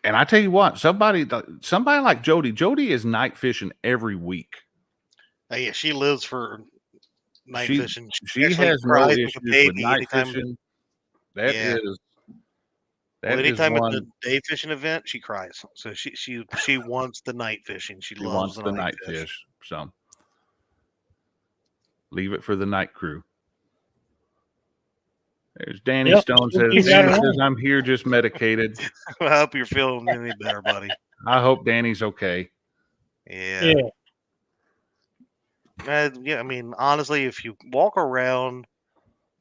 And I tell you what, somebody like Jody is night fishing every week. yeah, she lives for night She- fishing. She actually has no cries like a issues with baby night anytime- fishing. That Yeah. is Well, anytime one. it's a day fishing event, she cries. So she wants the night fishing. She She loves wants the night fish. So leave it for the night crew. There's Danny Yep, Stone she'll says, keep Danny that says, on. I'm here just medicated. I hope you're feeling any better, buddy. I hope Danny's okay. Yeah. Yeah. Yeah, I mean, honestly, if you walk around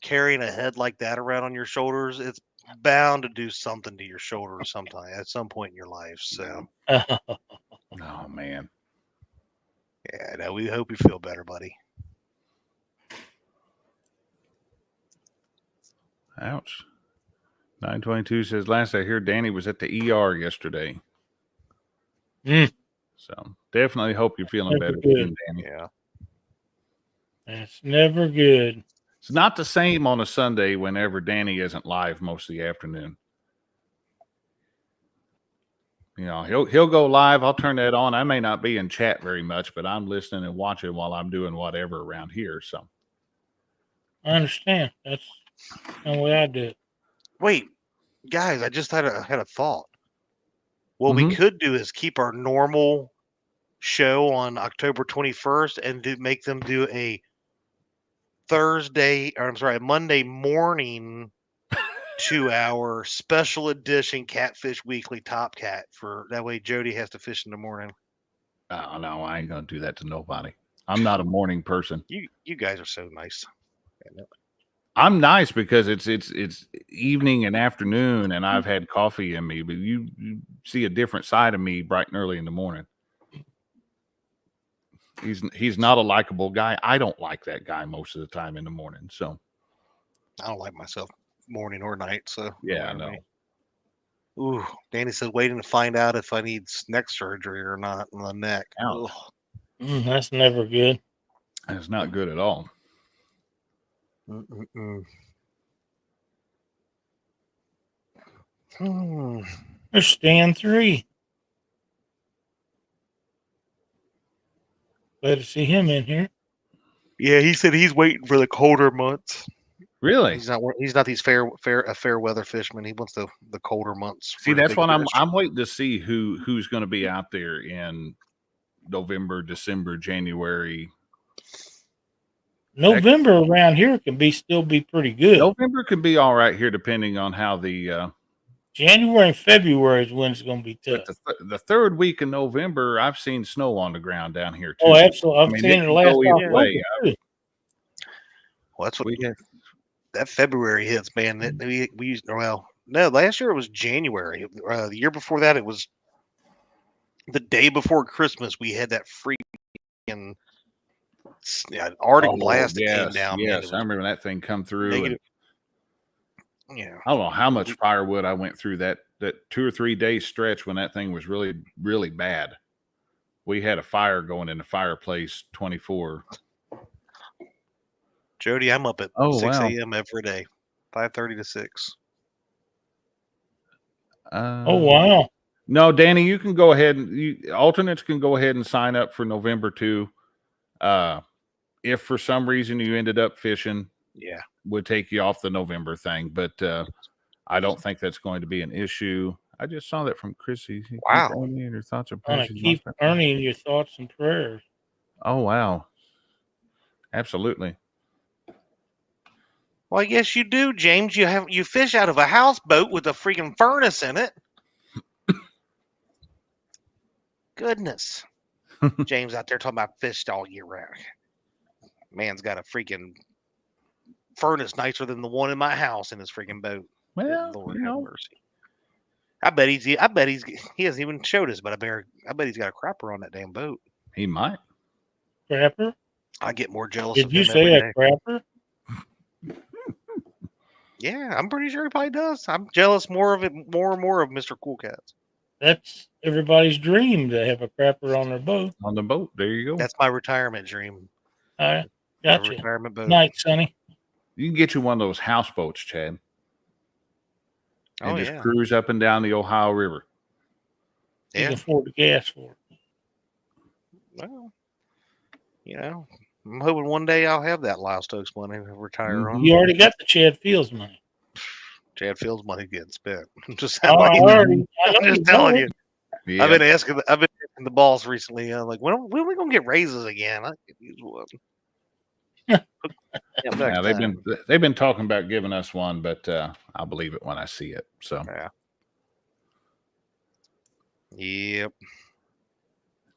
carrying a head like that around on your shoulders, it's bound to do something to your shoulders sometime at some point in your life. So, Oh man. yeah, no, we hope you feel better, buddy. Ouch. 922 says, last I heard Danny was at the ER yesterday. Mm. So definitely hope you're feeling That's better good. soon, Danny. Yeah. That's never good. It's not the same on a Sunday whenever Danny isn't live most of the afternoon. You know, he'll go live. I'll turn that on. I may not be in chat very much, but I'm listening and watching while I'm doing whatever around here. So I understand. That's the way I do it. Wait, guys, I just had a thought. What we Mhm. could do is keep our normal show on October 21st and make them do a Monday morning 2-hour special edition Catfish Weekly Top Cat for that way Jody has to fish in the morning. Oh no, I ain't gonna do that to nobody. I'm not a morning person. You guys are so nice. I'm nice because it's evening and afternoon, and I've had coffee in me. But you see a different side of me bright and early in the morning. He's not a likable guy. I don't like that guy most of the time in the morning. So I don't like myself morning or night. So yeah, I know. Ooh, Danny says waiting to find out if I need neck surgery or not on the neck. That's never good. It's not good at all. There's stand 3. Glad to see him in here. Yeah, he said he's waiting for the colder months. Really? He's not these fair weather fisherman. He wants the colder months. See, that's what I'm waiting to see who's going to be out there in November, December, January. November around here can still be pretty good. November can be all right here, depending on how the January and February is when it's going to be tough. But the third week in November, I've seen snow on the ground down here too. Oh, absolutely! I've seen it last way. Well, that's what that February hits, man. We used last year it was January. The year before that, it was the day before Christmas. We had that freaking Arctic blast that came down. Yes, I remember that thing come through. Yeah, I don't know how much firewood I went through that 2 or 3 day stretch when that thing was really, really bad. We had a fire going in the fireplace 24. Jody, I'm up at 6 a.m. every day, 5:30 to 6. Oh wow! No, Danny, you can go ahead and alternates can go ahead and sign up for November 2. If for some reason you ended up fishing, would take you off the November thing, but I don't think that's going to be an issue. I just saw that from Chrissy. Wow. Keep earning your thoughts and prayers. Keep earning your thoughts and prayers. Oh, wow. Absolutely. Well, I guess you do, James. You fish out of a houseboat with a freaking furnace in it. Goodness. James out there talking about fish all year round. Man's got a freaking furnace nicer than the one in my house in his freaking boat. Well, Lord have mercy. I bet he hasn't even showed us, but I bet he's got a crapper on that damn boat. He might. Crapper? I get more jealous Did of him. Did you say a crapper? Yeah, I'm pretty sure he probably does. I'm jealous more and more of Mr. Cool Cats. That's everybody's dream to have a crapper on their boat. On the boat, there you go. That's my retirement dream. All right, gotcha. Retirement boat. Night, Sonny. You can get you one of those houseboats, Chad. And just cruise up and down the Ohio River. You can afford the gas for it. Well, I'm hoping one day I'll have that Lyle Stokes money to retire on. You already got the Chad Fields money. Chad Fields money getting spent. I'm just telling you. Yeah. I've been asking the boss recently. I'm like, when are we gonna get raises again? I could use one. They've been talking about giving us one, but I'll believe it when I see it. So Yep.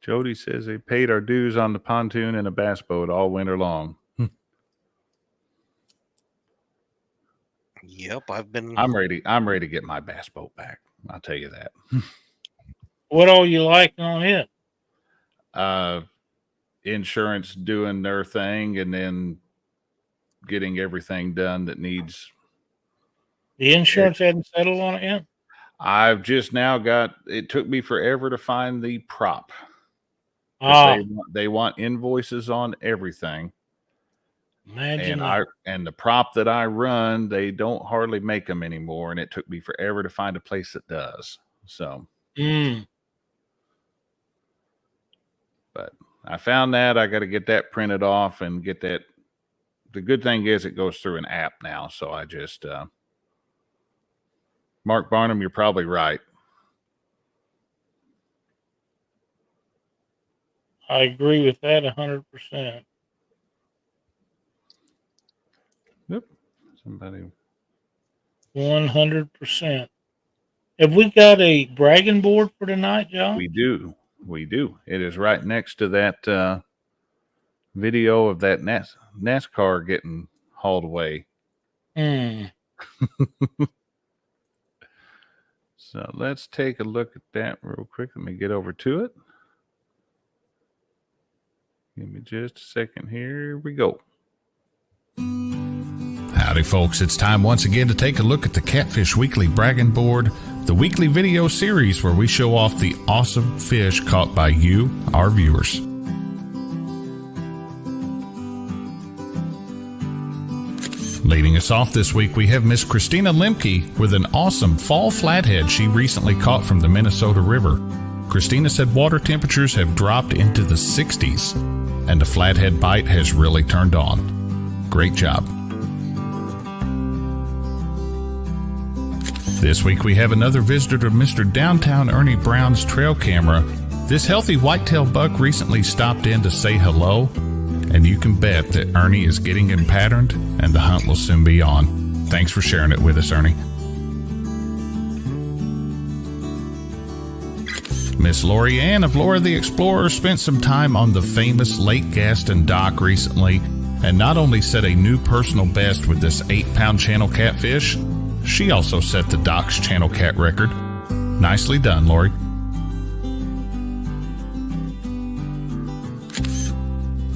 Jody says they paid our dues on the pontoon and a bass boat all winter long. Yep, I'm ready to get my bass boat back. I'll tell you that. What all you like on it? Insurance doing their thing and then getting everything done that needs. The insurance hadn't settled on it yet? I've just now it took me forever to find the prop. They want invoices on everything. Imagine and the prop that I run, they don't hardly make them anymore, and it took me forever to find a place that does. So, but I found that I got to get that printed off and get that. The good thing is it goes through an app now, so I just Mark Barnum, you're probably right. I agree with that 100%. Yep. Somebody. 100%. Have we got a bragging board for tonight, John? We do. We do. It is right next to that video of that NASCAR getting hauled away. So let's take a look at that real quick. Let me get over to it. Give me just a second. Here we go. Howdy, folks. It's time once again to take a look at the Catfish Weekly Bragging Board, the weekly video series where we show off the awesome fish caught by you, our viewers. Leading us off this week, we have Miss Christina Lemke with an awesome fall flathead she recently caught from the Minnesota River. Christina said water temperatures have dropped into the 60s, and the flathead bite has really turned on. Great job. This week we have another visitor to Mr. Downtown Ernie Brown's trail camera. This healthy whitetail buck recently stopped in to say hello, and you can bet that Ernie is getting him patterned and the hunt will soon be on. Thanks for sharing it with us, Ernie. Miss Lori Ann of Laura the Explorer spent some time on the famous Lake Gaston dock recently and not only set a new personal best with this 8-pound channel catfish, she also set the dock's channel cat record. Nicely done, Lori.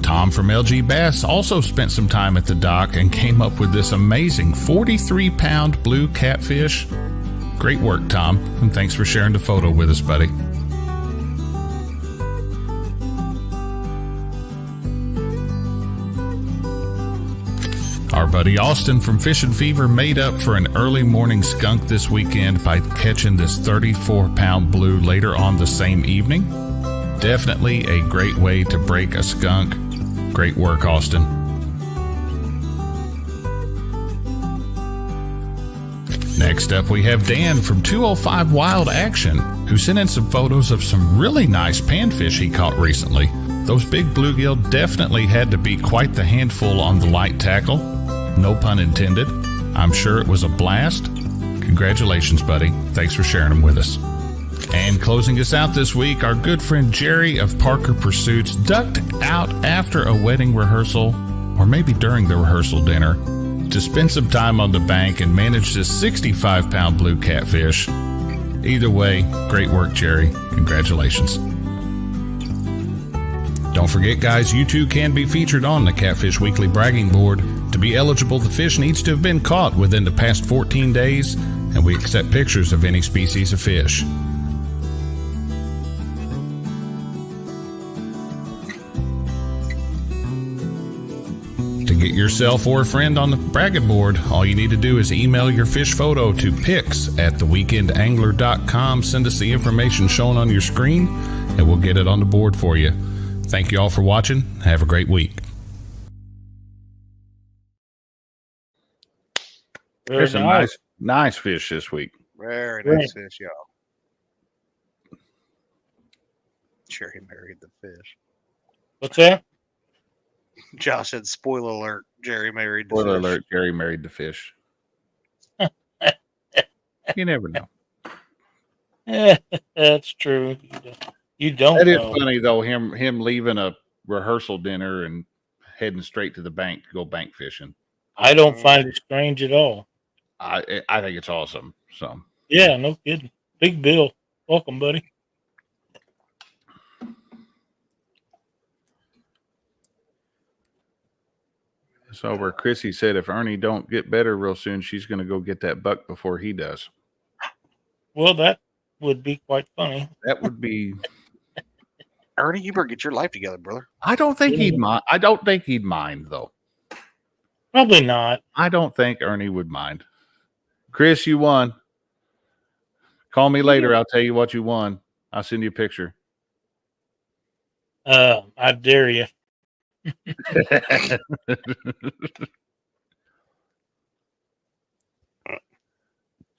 Tom from LG Bass also spent some time at the dock and came up with this amazing 43-pound blue catfish. Great work, Tom, and thanks for sharing the photo with us, buddy. Our buddy Austin from Fish and Fever made up for an early morning skunk this weekend by catching this 34-pound blue later on the same evening. Definitely a great way to break a skunk. Great work, Austin. Next up, we have Dan from 205 Wild Action, who sent in some photos of some really nice panfish he caught recently. Those big bluegill definitely had to be quite the handful on the light tackle. No pun intended. I'm sure it was a blast. Congratulations, buddy. Thanks for sharing them with us. And closing us out this week, our good friend Jerry of Parker Pursuits ducked out after a wedding rehearsal, or maybe during the rehearsal dinner, to spend some time on the bank and manage this 65-pound blue catfish. Either way, great work, Jerry. Congratulations. Don't forget, guys, you too can be featured on the Catfish Weekly Bragging Board. To be eligible, the fish needs to have been caught within the past 14 days, and we accept pictures of any species of fish. To get yourself or a friend on the bragging board, all you need to do is email your fish photo to pics@theweekendangler.com. Send us the information shown on your screen, and we'll get it on the board for you. Thank you all for watching. Have a great week. There's some nice fish this week. Very nice fish, y'all. Sherry married the fish. What's that? Josh said, spoiler alert, Jerry married the fish. Spoiler alert, Jerry married the fish. You never know. That's true. You don't That is know. funny, though, him leaving a rehearsal dinner and heading straight to the bank to go bank fishing. I don't find it strange at all. I think it's awesome. So yeah, no kidding. Big Bill. Welcome, buddy. So where Chrissy said if Ernie don't get better real soon, she's going to go get that buck before he does. Well, that would be quite funny. That would be. Ernie, you better get your life together, brother. I don't think he'd mind. I don't think he'd mind, though. Probably not. I don't think Ernie would mind. Chris, you won. Call me later. I'll tell you what you won. I'll send you a picture. I dare you.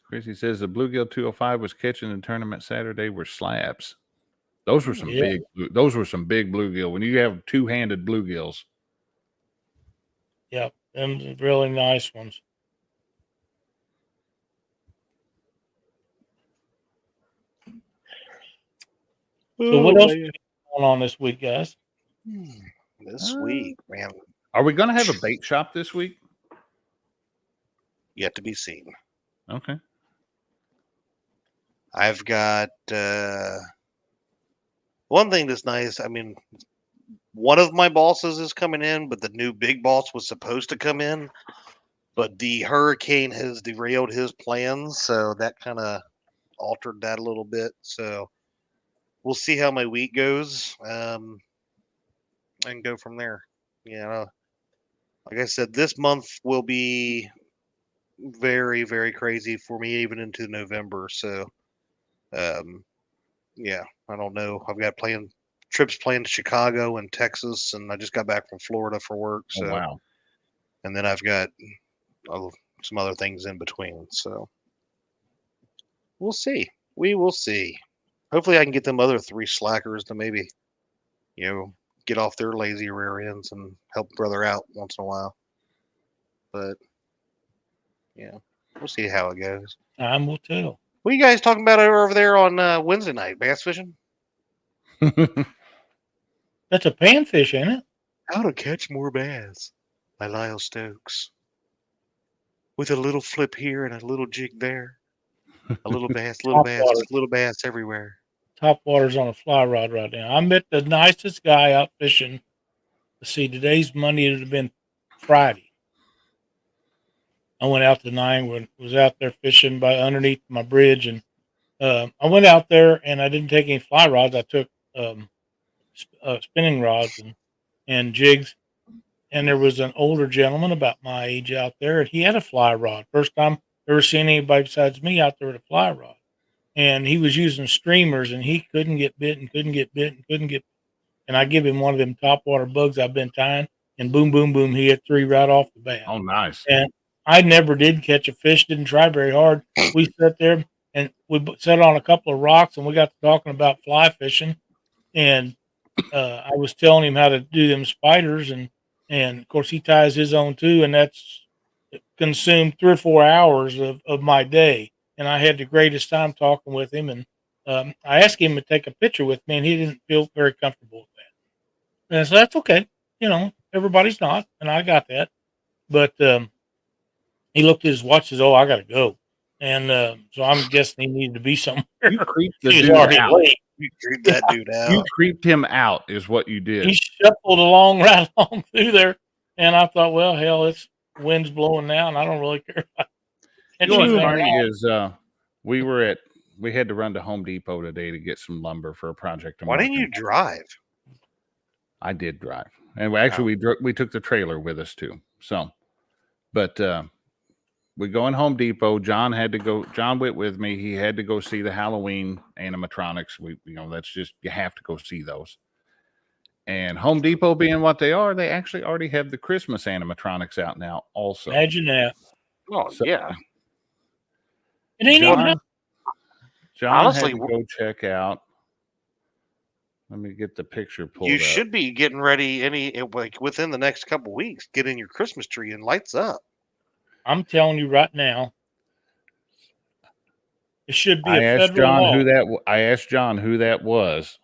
Chrissy says the bluegill 205 was catching in the tournament Saturday were slabs. Those were some Yeah. big. Those were some big bluegill. When you have two-handed bluegills, Yeah, them really nice ones. So what else is going on this week, guys? This week, man, are we going to have a bait shop this week? yet to be seen. Okay. I've got one thing that's nice. I mean, one of my bosses is coming in, but the new big boss was supposed to come in, but the hurricane has derailed his plans, so that kind of altered that a little bit. So we'll see how my week goes, and go from there. Like I said, this month will be very, very crazy for me, even into November. So, yeah, I don't know. I've got trips planned to Chicago and Texas, and I just got back from Florida for work. Oh, So, wow. and then I've got some other things in between. So, we'll see. We will see. Hopefully, I can get them other 3 slackers to maybe, get off their lazy rear ends and help brother out once in a while. But yeah, we'll see how it goes. Time will tell. What are you guys talking about over there on Wednesday night? Bass fishing? That's a panfish, ain't it? How to Catch More Bass by Lyle Stokes. With a little flip here and a little jig there. A little bass, Topwater. little bass everywhere. Top water's on a fly rod right now. I met the nicest guy out fishing. Let's see, today's Monday. It would have been Friday. I went out tonight. Was out there fishing by underneath my bridge, and I went out there and I didn't take any fly rods. I took spinning rods and jigs. And there was an older gentleman about my age out there, and he had a fly rod. First time ever seen anybody besides me out there with a fly rod. And he was using streamers, and he couldn't get bit and couldn't get bit and couldn't get. And I give him one of them topwater bugs I've been tying, and boom, boom, boom, he hit 3 right off the bat. Oh, nice. And I never did catch a fish, didn't try very hard. We sat there and we sat on a couple of rocks, and we got to talking about fly fishing. And I was telling him how to do them spiders, and of course he ties his own too, and that's consumed 3 or 4 hours of my day. And I had the greatest time talking with him. And I asked him to take a picture with me, and he didn't feel very comfortable with that. And so that's okay. Everybody's not, and I got that. But he looked at his watch and says, "Oh, I got to go." And so I'm guessing he needed to be somewhere. You creeped the He was dude already out. late. You creeped that dude out. You creeped him out is what you did. He shuffled along right along through there. And I thought, well, hell, it's wind's blowing now, and I don't really care about it. You know what's funny is we had to run to Home Depot today to get some lumber for a project. Why didn't you drive? I did drive, and we took the trailer with us too. So, but we go in Home Depot. John went with me. He had to go see the Halloween animatronics. That's just, you have to go see those. And Home Depot being what they are, they actually already have the Christmas animatronics out now also. Imagine that. Oh, yeah. It ain't even. John honestly, had to go check out. Let me get the picture pulled You up. should be getting ready within the next couple of weeks, getting your Christmas tree and lights up. I'm telling you right now, it should be I asked John who that was.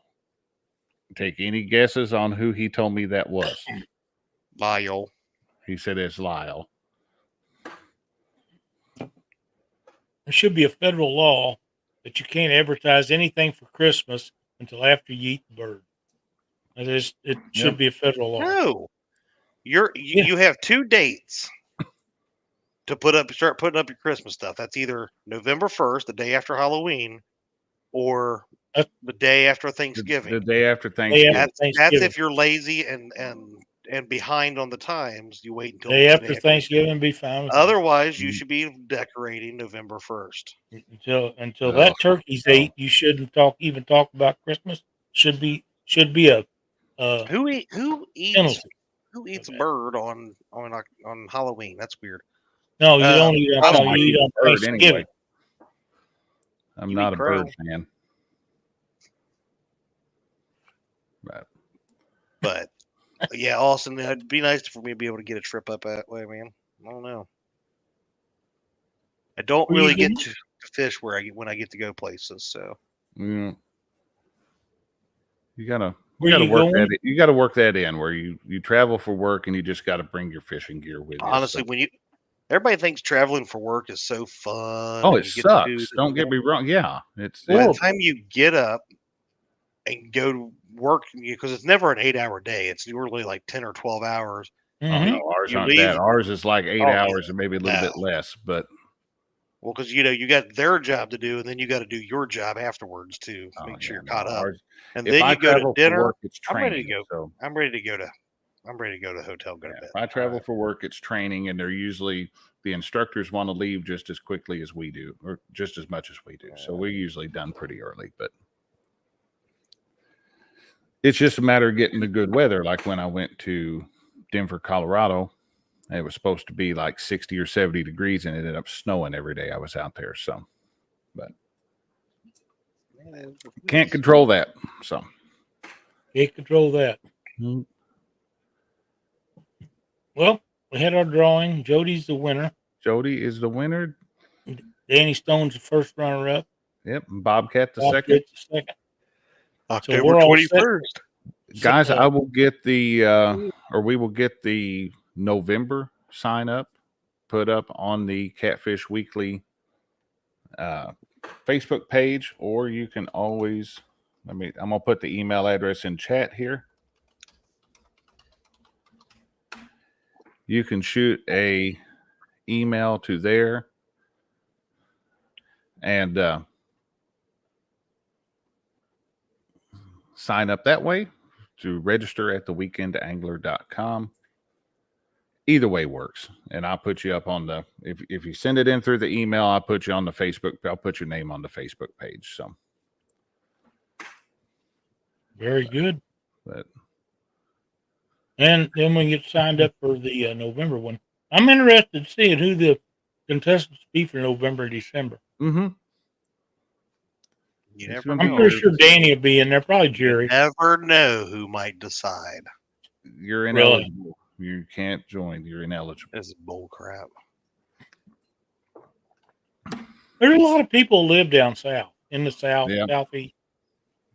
Take any guesses on who he told me that was? Lyle. He said it's Lyle. There should be a federal law that you can't advertise anything for Christmas until after you eat the bird. It should be a federal law. No, you have 2 dates to start putting up your Christmas stuff. That's either November 1st, the day after Halloween, or the day after Thanksgiving. The day after Thanksgiving. That's if you're lazy and behind on the times. You wait until day after Thanksgiving. Be fine. Otherwise, you should be decorating November 1st. Until that turkey's ate, you shouldn't even talk about Christmas. Should be a who eats a bird on Halloween? That's weird. No, you don't eat until you eat on Thanksgiving. Anyway. I'm not a bird fan. Right. But yeah, Austin, it'd be nice for me to be able to get a trip up that way, man. I don't know. I don't Where you really get going? to fish when I get to go places. So Yeah. You gotta Where you work going? that. You gotta work that in where you travel for work and you just got to bring your fishing gear with you. honestly, So. everybody thinks traveling for work is so fun. Oh, and it you get to do sucks. this Don't and get that. me wrong. Yeah, it's By the Horrible. time you get up and go to work, because it's never an 8-hour day. It's usually like 10 or 12 hours. Oh Mhm. no, ours You aren't that. leave. Ours is like 8 Oh, hours and maybe a little no. bit less. But Well, because you got their job to do, and then you got to do your job afterwards to make sure you're caught up. ours. And If then I you go to travel for dinner. work, it's I'm ready to training. go. So I'm ready to go to. I'm ready to go to the hotel. Go to yeah, bed. if I travel for work, it's training, and they're usually the instructors want to leave just as quickly as we do, or just as much as we do. So we're usually done pretty early, but it's just a matter of getting the good weather. Like when I went to Denver, Colorado, it was supposed to be like 60 or 70 degrees, and it ended up snowing every day I was out there. So, but can't control that. So, Can't control that. Well, we had our drawing. Jody's the winner. Jody is the winner. Danny Stone's the first runner-up. Yep, Bobcat the second. Bobcat's the second. October we're all set. 21st. Guys, I will get the or we will get the November sign up put up on the Catfish Weekly Facebook page, or you can always I'm gonna put the email address in chat here. You can shoot a email to there and sign up that way to register at theweekendangler.com. Either way works, and I'll put you up on the if you send it in through the email, I'll put you on the Facebook. I'll put your name on the Facebook page. So Very good. but And then we get signed up for the November one. I'm interested in seeing who the contestants be for November and December. You It's never gonna I'm be know. pretty sure Danny will be in there. Probably Jerry. Never know who might decide. you're Really? ineligible. You can't join. You're ineligible. This is bull crap. There's a lot of people who live down south, in the south, Yeah. southeast.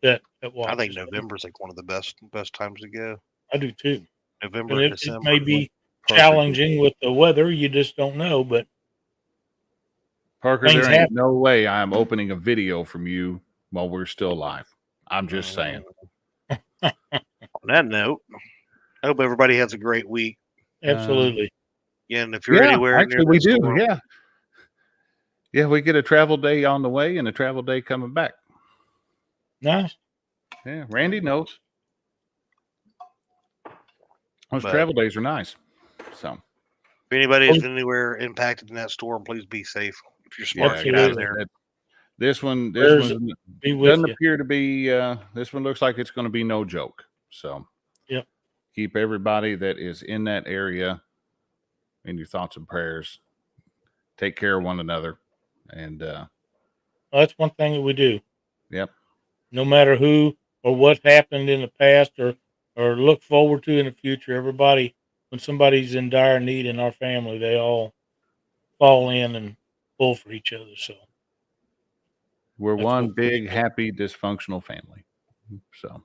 That watch. I think November's like one of the best times to go. I do too. November, And it December. may be Parker, challenging with the weather. You just don't know. But Parker, things there ain't happen. no way I am opening a video from you while we're still live. I'm just saying. On that note, I hope everybody has a great week. Absolutely. And if you're anywhere actually near we the do. storm, Yeah, we get a travel day on the way and a travel day coming back. Nice. Yeah, Randy knows. Those But- travel days are nice. So if anybody is anywhere impacted in that storm, please be safe. If you're smart, get out of there. This one Prayers be with doesn't you. appear to be. This one looks like it's going to be no joke. So, Yep. Keep everybody that is in that area in your thoughts and prayers. Take care of one another, and Well, that's one thing that we do. yep. No matter who or what happened in the past or look forward to in the future, everybody, when somebody's in dire need in our family, they all fall in and pull for each other. So We're That's one what we big, do. happy, dysfunctional family. So,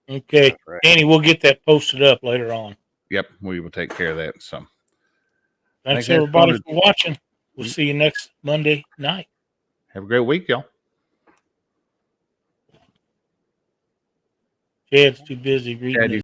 okay, That's right. Annie, we'll get that posted up later on. yep, we will take care of that. So, Thanks Thank you, everybody everyone. for watching. We'll see you next Monday night. have a great week, y'all. Chad's too busy reading. Chad, his